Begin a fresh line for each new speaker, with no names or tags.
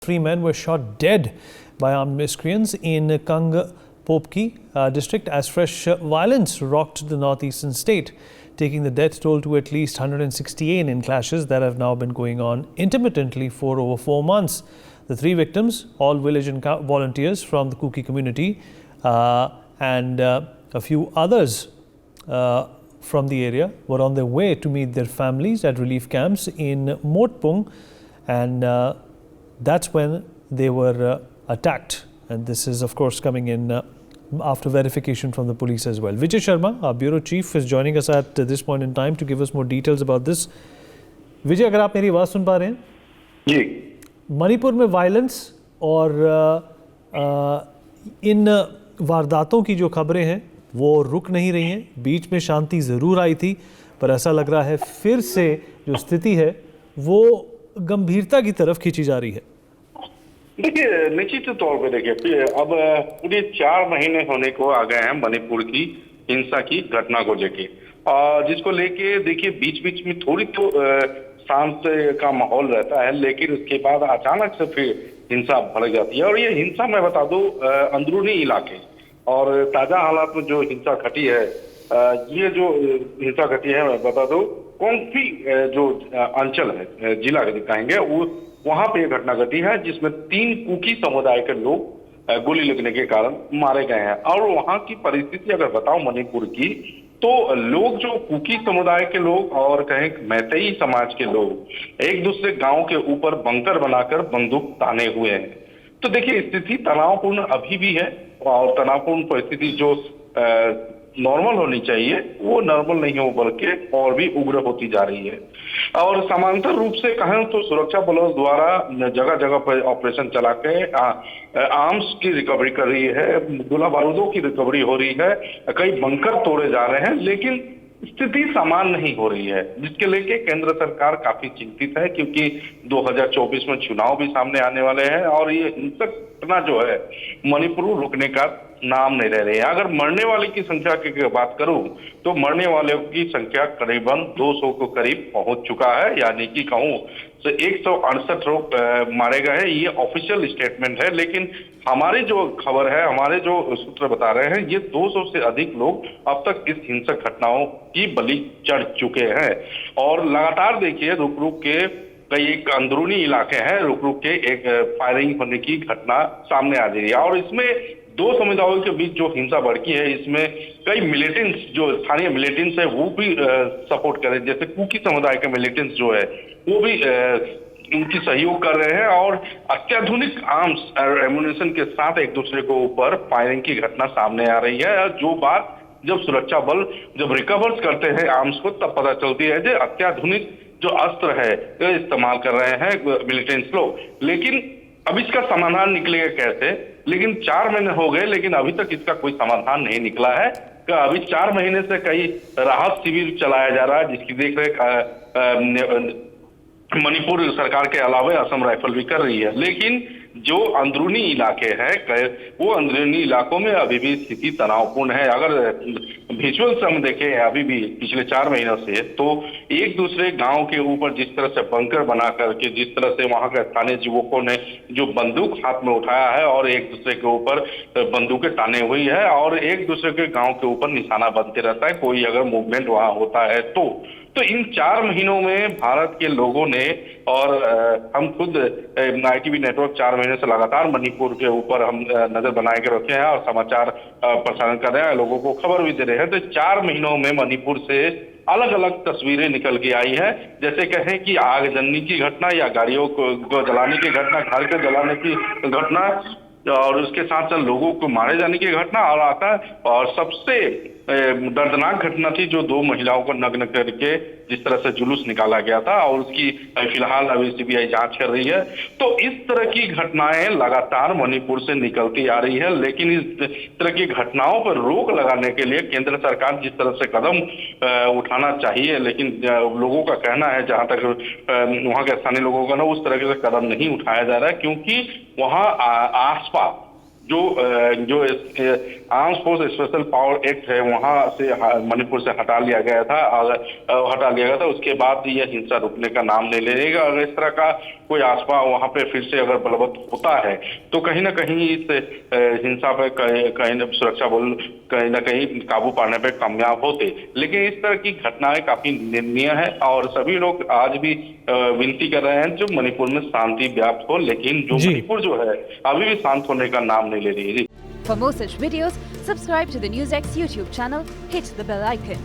Three men were shot dead by armed miscreants in Kangpokpi district as fresh violence rocked the northeastern state, taking the death toll to at least 168 in clashes that have now been going on intermittently for over 4 months. The three victims, all village volunteers from the Kuki community, and a few others from the area, were on their way to meet their families at relief camps in Motpung, and that's when they were attacked. And this is, of course, coming in after verification from the police as well. Vijay Sharma, our bureau chief, is joining us at this point in time to give us more details about this. Vijay, अगर आप मेरी आवाज़ सुन पा रहे हैं?
जी।
मणिपुर में violence और इन वारदातों की जो खबरें हैं वो रुक नहीं रही हैं। बीच में शांति ज़रूर आई थी, पर ऐसा लग रहा है फिर से जो स्थिति है वो गंभीरता की तरफ खींची जा रही है।
देखिए, निश्चित तौर पे देखिए, अब पूरे 4 महीने होने को आ गए हैं मणिपुर की हिंसा की घटना को लेके, जिसको लेके देखिए बीच बीच में थोड़ी तो शांत का माहौल रहता है, लेकिन उसके बाद अचानक से फिर हिंसा भड़क जाती है। और ये हिंसा मैं बता दूं, अंदरूनी इलाके और ताजा हालात में जो हिंसा घटी है, ये जो हिंसा घटी है मैं बता दूं, कोंगपी जो अंचल है, जिला कहेंगे, वो वहां पे घटना घटी है जिसमें 3 कुकी समुदाय के लोग गोली लगने के कारण मारे गए हैं। और वहां की परिस्थिति अगर बताओ मणिपुर की, तो लोग जो कुकी समुदाय के लोग और कहें मैतेई समाज के लोग एक दूसरे गांव के ऊपर बंकर बनाकर बंदूक ताने हुए हैं। तो देखिए, स्थिति तनावपूर्ण अभी भी है, और तनावपूर्ण परिस्थिति जो नॉर्मल होनी चाहिए वो नॉर्मल नहीं हो बल्कि और भी उग्र होती जा रही है। और समांतर रूप से कहें तो सुरक्षा बलों द्वारा जगह जगह पर ऑपरेशन चला के आर्म्स की रिकवरी कर रही है, गोला बारूदों की रिकवरी हो रही है, कई बंकर तोड़े जा रहे हैं, लेकिन स्थिति समान नहीं हो रही है, जिसके लेके केंद्र सरकार काफी चिंतित है, क्योंकि 2024 में चुनाव भी सामने आने वाले हैं और ये हिंसक घटना जो है मणिपुर रुकने का नाम नहीं रह रही है। अगर मरने वाले की संख्या की बात करूं तो मरने वालों की संख्या करीबन 200 को करीब पहुंच चुका है, यानी कि कहूं तो 168 लोग मारे गए हैं, ये ऑफिशियल स्टेटमेंट है। लेकिन हमारी जो खबर है, हमारे जो सूत्र बता रहे हैं, ये 200 से अधिक लोग अब तक इस हिंसक घटनाओं की बलि चढ़ चुके हैं। और लगातार देखिए रुक रुक के कई एक अंदरूनी इलाके हैं, रुक रुक के एक फायरिंग होने की घटना सामने आ रही है। और इसमें 2 समुदायों के बीच जो हिंसा भड़की है, इसमें कई मिलिटेंट्स, जो स्थानीय मिलिटेंट्स है, वो भी सपोर्ट कर रहे हैं। जैसे कुकी समुदाय के मिलिटेंट्स जो है वो भी उनकी सहयोग कर रहे हैं और अत्याधुनिक आर्म्स और एमुनिशन के साथ एक दूसरे को ऊपर फायरिंग की घटना सामने आ रही है। जो बात जब सुरक्षा बल जब रिकवर्स करते हैं आर्म्स को, तब पता चलती है कि अत्याधुनिक जो अस्त्र है इस्तेमाल कर रहे हैं मिलिटेंट्स लोग। लेकिन अब इसका समाधान निकलेगा कैसे? लेकिन 4 महीने हो गए, लेकिन अभी तक इसका कोई समाधान नहीं निकला है। अभी 4 महीने से कई राहत शिविर चलाया जा रहा है, जिसकी देखरेख मणिपुर सरकार के अलावा असम राइफल भी कर रही है। लेकिन जो अंदरूनी इलाके हैं, वो अंदरूनी इलाकों में अभी भी स्थिति तनावपूर्ण है। अगर विजुअल्स हम देखें अभी भी पिछले 4 महीनों से, तो एक दूसरे गांव के ऊपर जिस तरह से बंकर बना करके, जिस तरह से वहां के स्थानीय युवकों ने जो बंदूक हाथ में उठाया है और एक दूसरे के ऊपर बंदूकें ताने हुई है और एक दूसरे के गाँव के ऊपर निशाना बनते रहता है, कोई अगर मूवमेंट वहां होता है तो इन 4 महीनों में भारत के लोगों ने, और हम खुद ITV नेटवर्क 4 महीने से लगातार मणिपुर के ऊपर हम नजर बनाए के रखे हैं और समाचार प्रसारण कर रहे हैं, लोगों को खबर भी दे रहे हैं। तो 4 महीनों में मणिपुर से अलग अलग तस्वीरें निकल के आई है। जैसे कहें कि आगजनी की घटना या गाड़ियों को जलाने की घटना, घर को जलाने की घटना, और उसके साथ साथ लोगों को मारे जाने की घटना, और आता है और सबसे दर्दनाक घटना थी जो 2 महिलाओं को नग्न करके जिस तरह से जुलूस निकाला गया था, और उसकी फिलहाल अभी CBI जांच कर रही है। तो इस तरह की घटनाएं लगातार मणिपुर से निकलती आ रही है। लेकिन इस तरह की घटनाओं पर रोक लगाने के लिए केंद्र सरकार जिस तरह से कदम उठाना चाहिए, लेकिन लोगों का कहना है, जहां तक वहां के स्थानीय लोगों का ना, उस तरह से कदम नहीं उठाया जा रहा है, क्योंकि वहां आसपास जो arms force special power act है वहां से मणिपुर से हटा लिया गया था। उसके बाद यह हिंसा रुकने का नाम नहीं लेगा। अगर इस तरह का कोई आसपा वहां पे फिर से अगर बलवत्त होता है तो कहीं ना कहीं इस हिंसा पे कहीं सुरक्षा बल कहीं ना कहीं काबू पाने पे कामयाब होते। लेकिन इस तरह की घटनाएं काफी निंदनीय है और सभी लोग आज भी विनती कर रहे हैं जो मणिपुर में शांति व्याप्त हो, लेकिन जो मणिपुर जो है अभी भी शांत होने का नाम नहीं ले रही है।
For more such videos, subscribe to the NewsX YouTube channel, hit the bell icon.